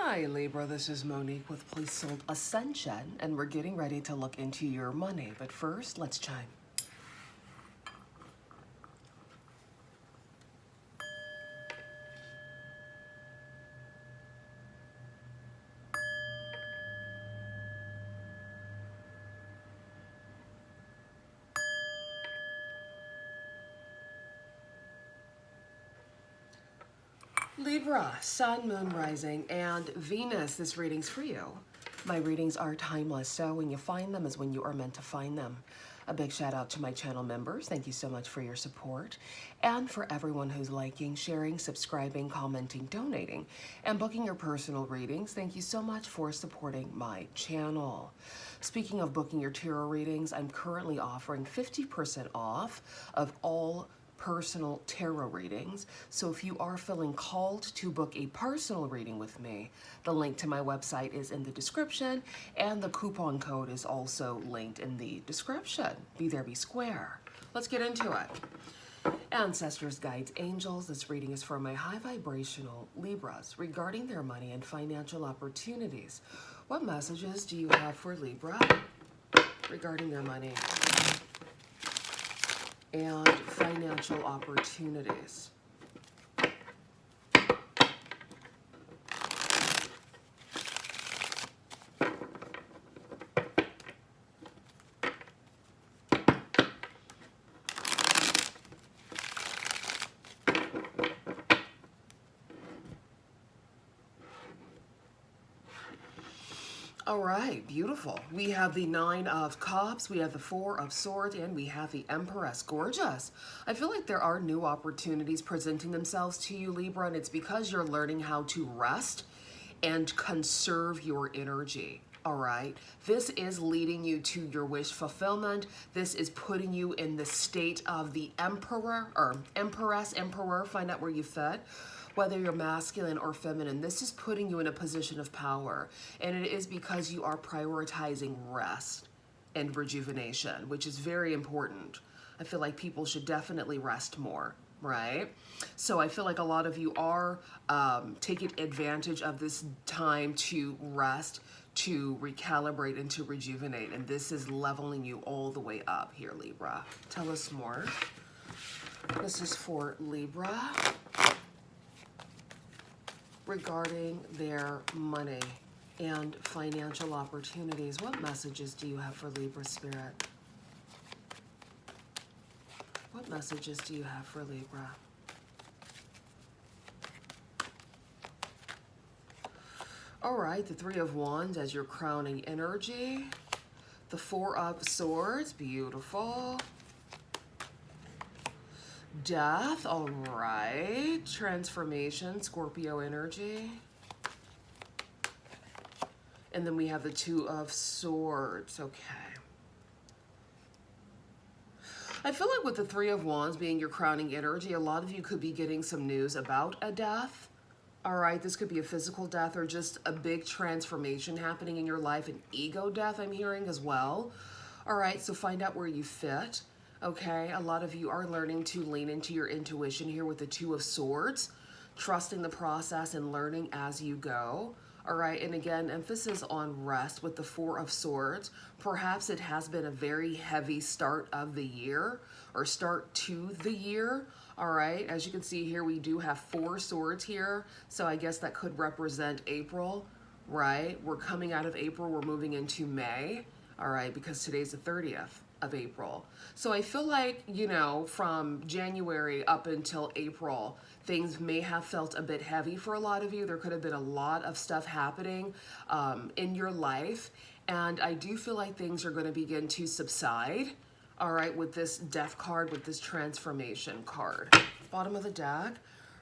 Hi Libra, this is Monique with Puissant Ascension, and we're getting ready to look into your money. But first, let's chime. Libra, Sun, Moon, Rising, and Venus. This reading's for you. My readings are timeless, so when you find them is when you are meant to find them. A big shout out to my channel members. Thank you so much for your support. And for everyone who's liking, sharing, subscribing, commenting, donating, and booking your personal readings, thank you so much for supporting my channel. Speaking of booking your tarot readings, I'm currently offering 50% off of all personal tarot readings. So if you are feeling called to book a personal reading with me, the link to my website is in the description, and the coupon code is also linked in the description. Be there, be square. Let's get into it. Ancestors, guides, angels, this reading is for my high vibrational Libras regarding their money and financial opportunities. What messages do you have for Libra regarding their money and financial opportunities? All right, beautiful. We have the Nine of Cups, we have the Four of Swords, and we have the Empress. Gorgeous. I feel like there are new opportunities presenting themselves to you, Libra, and it's because you're learning how to rest and conserve your energy. All right, this is leading you to your wish fulfillment. This is putting you in the state of the Emperor or Empress, Emperor, find out where you fit. Whether you're masculine or feminine, this is putting you in a position of power. And it is because you are prioritizing rest and rejuvenation, which is very important. I feel like people should definitely rest more, right? So I feel like a lot of you are taking advantage of this time to rest, to recalibrate, and to rejuvenate. And this is leveling you all the way up here, Libra. Tell us more. This is for Libra regarding their money and financial opportunities. What messages do you have for Libra Spirit? What messages do you have for Libra? All right, the Three of Wands as your crowning energy. The Four of Swords, beautiful. Death, all right. Transformation, Scorpio energy. And then we have the Two of Swords, okay. I feel like with the Three of Wands being your crowning energy, a lot of you could be getting some news about a death. All right, this could be a physical death or just a big transformation happening in your life, an ego death I'm hearing as well. All right, so find out where you fit. Okay, a lot of you are learning to lean into your intuition here with the Two of Swords, trusting the process and learning as you go. All right, and again, emphasis on rest with the Four of Swords. Perhaps it has been a very heavy start of the year or start to the year. All right, as you can see here, we do have Four Swords here. So I guess that could represent April, right? We're coming out of April, we're moving into May. All right, because today's the 30th of April. So I feel like, you know, from January up until April, things may have felt a bit heavy for a lot of you. There could have been a lot of stuff happening in your life. And I do feel like things are going to begin to subside, all right, with this Death card, with this Transformation card. Bottom of the deck,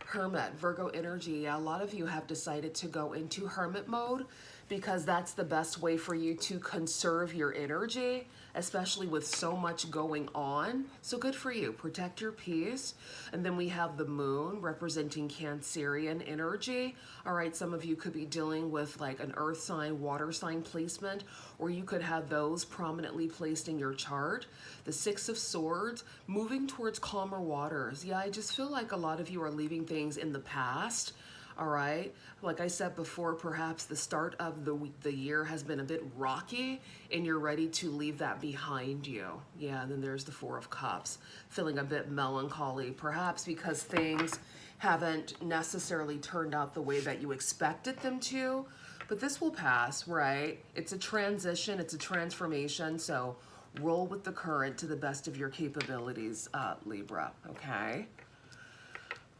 Hermit, Virgo energy. Yeah, a lot of you have decided to go into hermit mode because that's the best way for you to conserve your energy, especially with so much going on. So good for you. Protect your peace. And then we have the Moon representing Cancerian energy. All right, some of you could be dealing with like an earth sign, water sign placement, or you could have those prominently placed in your chart. The Six of Swords, moving towards calmer waters. Yeah, I just feel like a lot of you are leaving things in the past. All right. Like I said before, perhaps the start of the year has been a bit rocky and you're ready to leave that behind you. Yeah, and then there's the Four of Cups, feeling a bit melancholy, perhaps because things haven't necessarily turned out the way that you expected them to. But this will pass, right? It's a transition, it's a transformation, so roll with the current to the best of your capabilities, Libra, okay?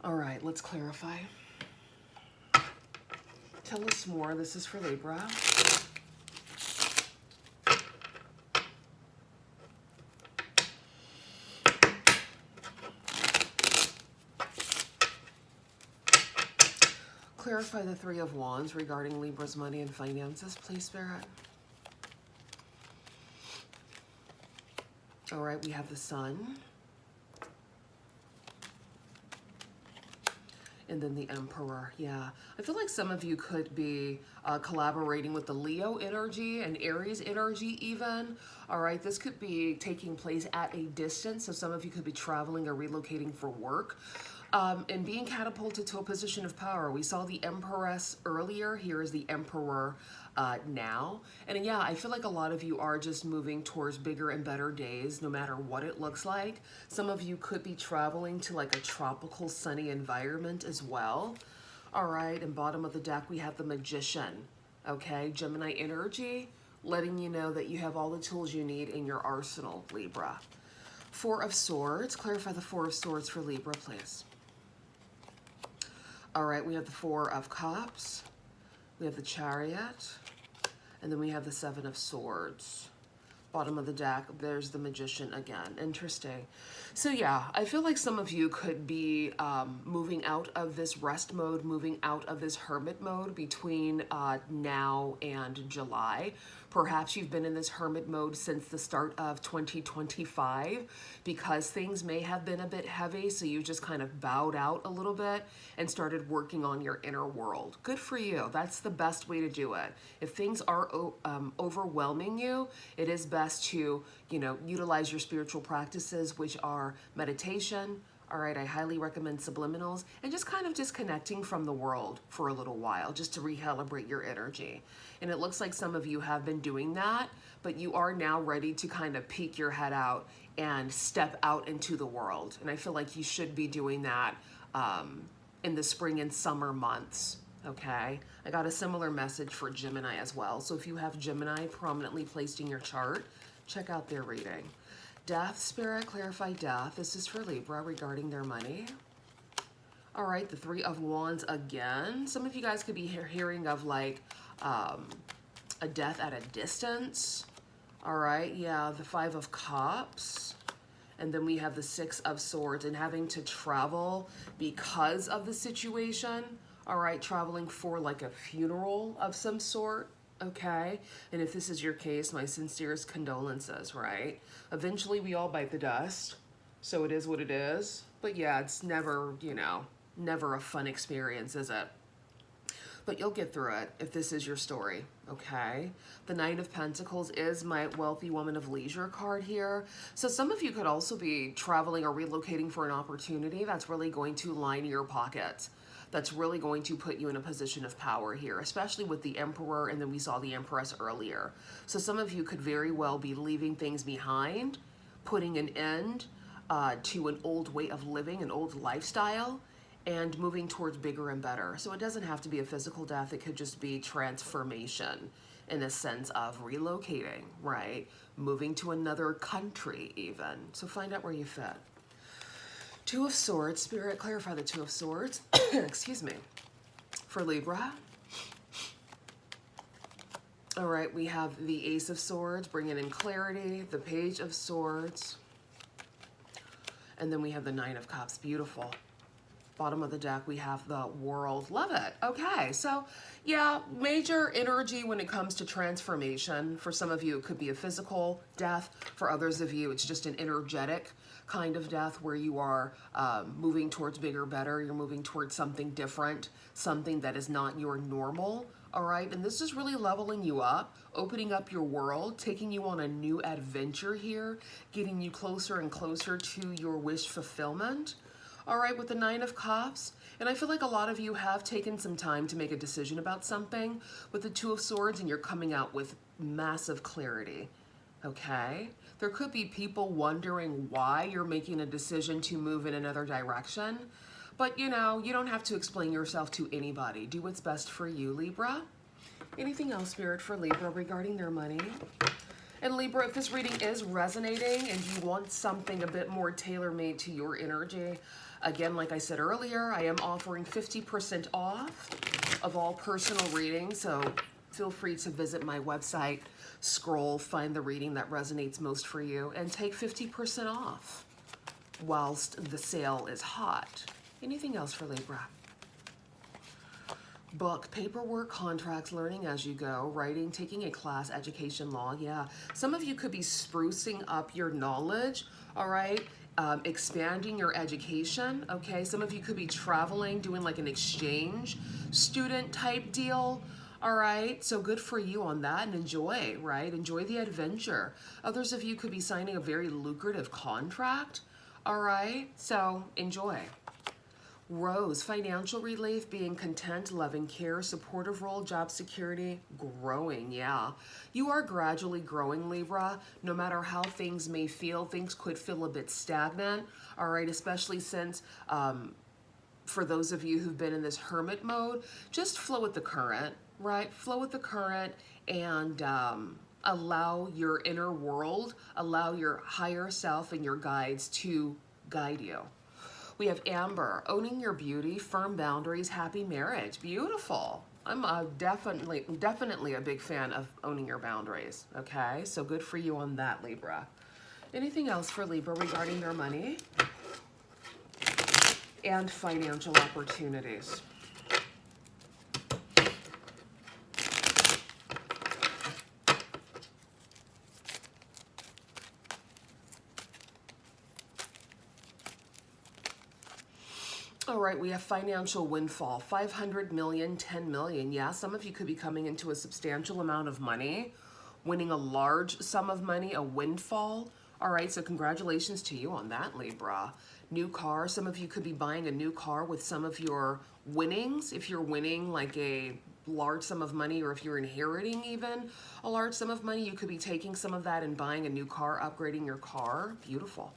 All right, let's clarify. Tell us more. This is for Libra. Clarify the Three of Wands regarding Libra's money and finances, please, Spirit. All right, we have the Sun. And then the Emperor, yeah. I feel like some of you could be collaborating with the Leo energy and Aries energy even. All right, this could be taking place at a distance. So some of you could be traveling or relocating for work. And being catapulted to a position of power. We saw the Empress earlier. Here is the Emperor now. And yeah, I feel like a lot of you are just moving towards bigger and better days, no matter what it looks like. Some of you could be traveling to like a tropical sunny environment as well. All right, and bottom of the deck, we have the Magician. Okay, Gemini energy, letting you know that you have all the tools you need in your arsenal, Libra. Four of Swords. Clarify the Four of Swords for Libra, please. All right, we have the Four of Cups, we have the Chariot, and then we have the Seven of Swords. Bottom of the deck, there's the Magician again. Interesting. So yeah, I feel like some of you could be moving out of this rest mode, moving out of this hermit mode between now and July. Perhaps you've been in this hermit mode since the start of 2025 because things may have been a bit heavy, so you just kind of bowed out a little bit and started working on your inner world. Good for you. That's the best way to do it. If things are overwhelming you, it is best to, utilize your spiritual practices, which are meditation. All right, I highly recommend subliminals and just kind of disconnecting from the world for a little while, just to recalibrate your energy. And it looks like some of you have been doing that, but you are now ready to kind of peek your head out and step out into the world. And I feel like you should be doing that in the spring and summer months. Okay, I got a similar message for Gemini as well. So if you have Gemini prominently placed in your chart, check out their reading. Death, Spirit, clarify death. This is for Libra regarding their money. All right, the Three of Wands again. Some of you guys could be hearing of like a death at a distance. All right, yeah, the Five of Cups. And then we have the Six of Swords and having to travel because of the situation. All right, traveling for like a funeral of some sort. Okay, and if this is your case, my sincerest condolences, right? Eventually we all bite the dust, so it is what it is. But yeah, it's never, never a fun experience, is it? But you'll get through it if this is your story, okay? The Knight of Pentacles is my Wealthy Woman of Leisure card here. So some of you could also be traveling or relocating for an opportunity that's really going to line your pockets. That's really going to put you in a position of power here, especially with the Emperor, and then we saw the Empress earlier. So some of you could very well be leaving things behind, putting an end to an old way of living, an old lifestyle, and moving towards bigger and better. So it doesn't have to be a physical death. It could just be transformation in the sense of relocating, right? Moving to another country even. So find out where you fit. Two of Swords, Spirit, clarify the Two of Swords, excuse me, for Libra. All right, we have the Ace of Swords, bringing in clarity, the Page of Swords, and then we have the Nine of Cups, beautiful. Bottom of the deck, we have the World, love it. Okay, so yeah, major energy when it comes to transformation. For some of you, it could be a physical death. For others of you, it's just an energetic kind of death where you are moving towards bigger, better. You're moving towards something different, something that is not your normal. All right, and this is really leveling you up, opening up your world, taking you on a new adventure here, getting you closer and closer to your wish fulfillment. All right, with the Nine of Cups, and I feel like a lot of you have taken some time to make a decision about something with the Two of Swords, and you're coming out with massive clarity, okay? There could be people wondering why you're making a decision to move in another direction, but you know, you don't have to explain yourself to anybody. Do what's best for you, Libra. Anything else, Spirit, for Libra regarding their money? And Libra, if this reading is resonating and you want something a bit more tailor-made to your energy, again, like I said earlier, I am offering 50% off of all personal readings, so feel free to visit my website, scroll, find the reading that resonates most for you, and take 50% off whilst the sale is hot. Anything else for Libra? Book, paperwork, contracts, learning as you go, writing, taking a class, education, law. Yeah, some of you could be sprucing up your knowledge, all right? Expanding your education, okay? Some of you could be traveling, doing like an exchange student type deal, all right? So good for you on that, and enjoy, right? Enjoy the adventure. Others of you could be signing a very lucrative contract, all right? So enjoy. Rose, financial relief, being content, loving care, supportive role, job security, growing, yeah. You are gradually growing, Libra. No matter how things may feel, things could feel a bit stagnant, all right, especially since for those of you who've been in this hermit mode, just flow with the current, right? Flow with the current and allow your inner world, allow your higher self and your guides to guide you. We have Amber, owning your beauty, firm boundaries, happy marriage. Beautiful. I'm definitely a big fan of owning your boundaries, okay? So good for you on that, Libra. Anything else for Libra regarding their money and financial opportunities? All right, we have financial windfall, 500 million, 10 million. Yeah, some of you could be coming into a substantial amount of money, winning a large sum of money, a windfall. All right, so congratulations to you on that, Libra. New car, some of you could be buying a new car with some of your winnings. If you're winning like a large sum of money, or if you're inheriting even a large sum of money, you could be taking some of that and buying a new car, upgrading your car. Beautiful.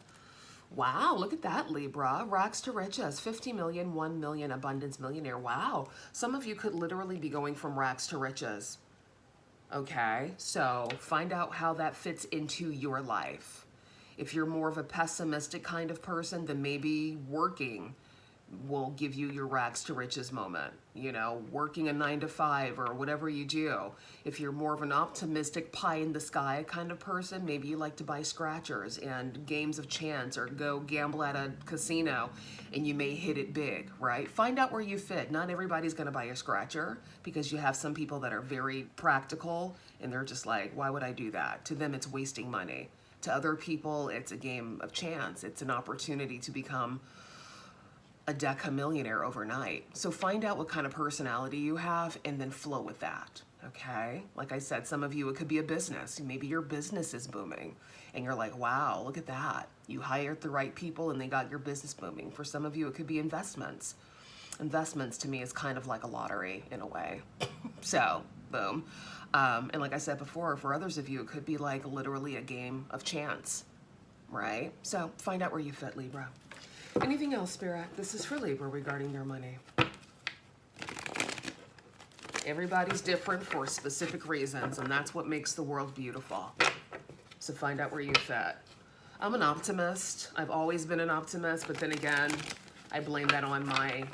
Wow, look at that, Libra. Rags to riches, 50 million, 1 million, abundance millionaire. Wow, some of you could literally be going from rags to riches. Okay, so find out how that fits into your life. If you're more of a pessimistic kind of person, then maybe working will give you your rags to riches moment. You know, working a 9 to 5 or whatever you do. If you're more of an optimistic pie in the sky kind of person, maybe you like to buy scratchers and games of chance or go gamble at a casino and you may hit it big, right? Find out where you fit. Not everybody's going to buy a scratcher, because you have some people that are very practical and they're just like, why would I do that? To them, it's wasting money. To other people, it's a game of chance. It's an opportunity to become a deca-millionaire overnight. So find out what kind of personality you have and then flow with that, okay? Like I said, some of you, it could be a business. Maybe your business is booming and you're like, wow, look at that. You hired the right people and they got your business booming. For some of you, it could be investments. Investments to me is kind of like a lottery in a way. So, boom. And like I said before, for others of you, it could be like literally a game of chance, right? So find out where you fit, Libra. Anything else, Spirit? This is for Libra regarding their money. Everybody's different for specific reasons, and that's what makes the world beautiful. So find out where you fit. I'm an optimist. I've always been an optimist, but then again, I blame that on my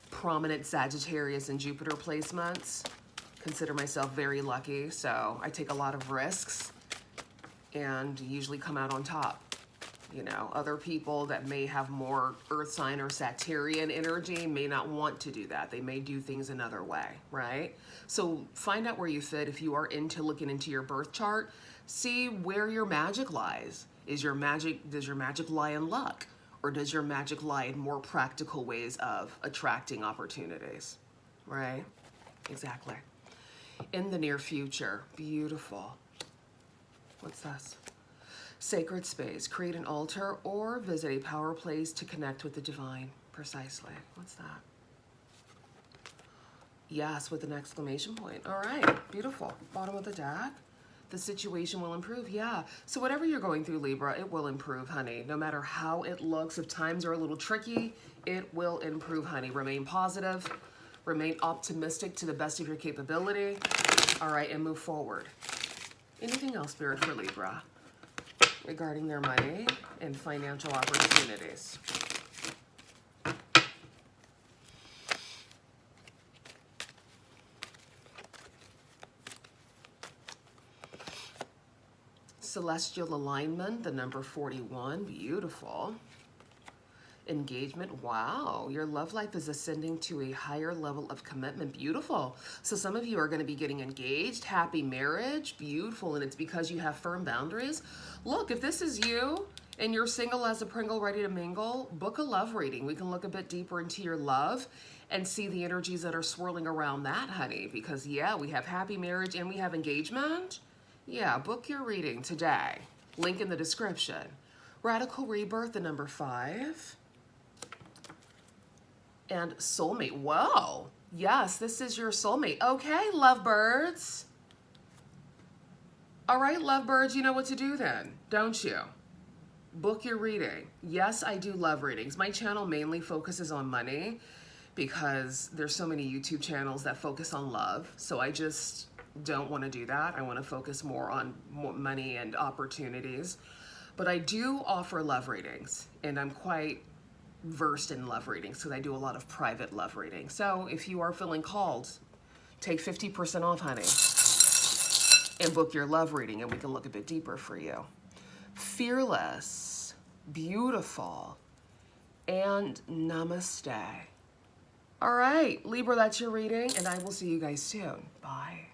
prominent Sagittarius and Jupiter placements. Consider myself very lucky, so I take a lot of risks and usually come out on top. You know, other people that may have more earth sign or Sagittarian energy may not want to do that. They may do things another way, right? So find out where you fit. If you are into looking into your birth chart, see where your magic lies. Does your magic lie in luck? Or does your magic lie in more practical ways of attracting opportunities, right? Exactly. In the near future, beautiful. What's this? Sacred space, create an altar or visit a power place to connect with the divine. Precisely. What's that? Yes, with an exclamation point. All right, beautiful. Bottom of the deck. The situation will improve. Yeah. So whatever you're going through, Libra, it will improve, honey. No matter how it looks, if times are a little tricky, it will improve, honey. Remain positive. Remain optimistic to the best of your capability. All right, and move forward. Anything else, Spirit, for Libra regarding their money and financial opportunities? Celestial alignment, the number 41, beautiful. Engagement, wow, your love life is ascending to a higher level of commitment, beautiful. So some of you are going to be getting engaged, happy marriage, beautiful, and it's because you have firm boundaries. Look, if this is you and you're single as a Pringle ready to mingle, book a love reading. We can look a bit deeper into your love and see the energies that are swirling around that, honey, because yeah, we have happy marriage and we have engagement. Yeah, book your reading today. Link in the description. Radical rebirth, the number 5. And soulmate. Whoa. Yes, this is your soulmate. Okay, lovebirds. All right, lovebirds, you know what to do then, don't you? Book your reading. Yes, I do love readings. My channel mainly focuses on money because there's so many YouTube channels that focus on love. So I just don't want to do that. I want to focus more on money and opportunities. But I do offer love readings, and I'm quite versed in love readings because I do a lot of private love readings. So if you are feeling called, take 50% off, honey, and book your love reading, and we can look a bit deeper for you. Fearless, beautiful, and namaste. All right, Libra, that's your reading, and I will see you guys soon. Bye.